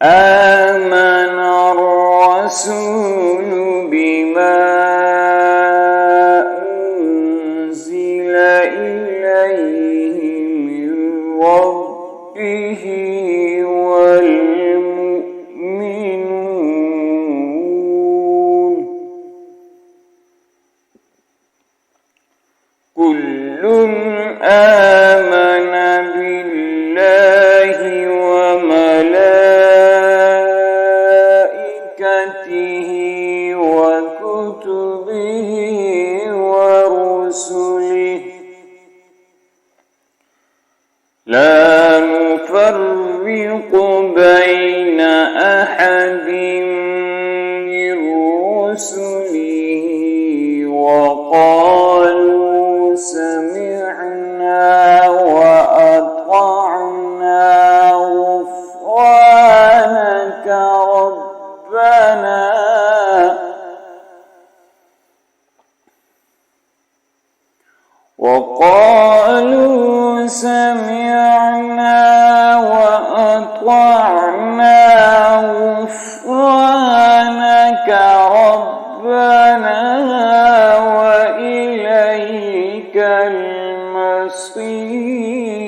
آمن الرسول بما أنزل إليه من ربه والمؤمنون كل آمن بالله وملائكته وكتبه ورسله لا نفرق بين أحد من رسله وقالوا سمعنا وأطعنا غفرانك ربنا وقالوا سمعنا وأطعنا غفرانك ربنا وإليك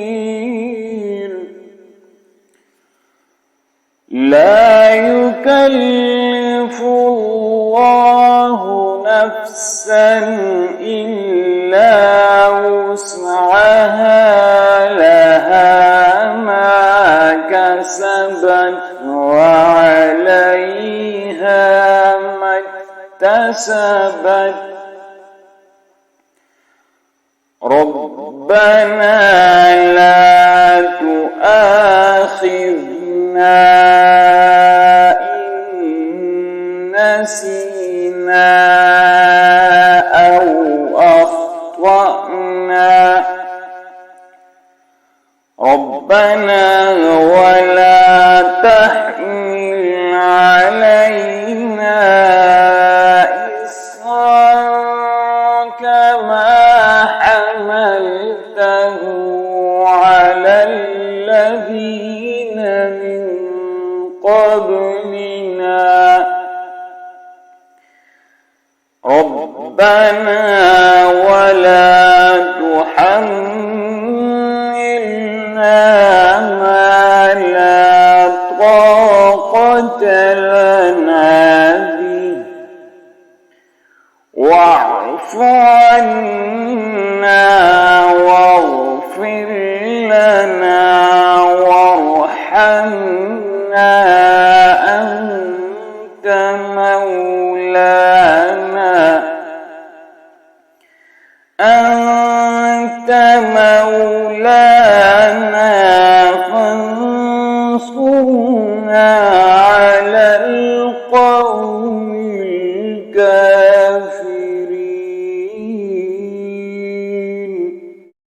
المصير لا يكلف الله نفسا إلا وسعها لها ما كسبت وعليها ما اكتسبت ربنا لا تؤاخذنا إن نسينا أو أخطأنا ربنا ولا تحمل علينا إصرا كما حملته على الذين من قبلنا ربنا ولا تحملنا ما لا طاقة لنا به واعف عنا واغفر لنا وارحمنا أنت مولانا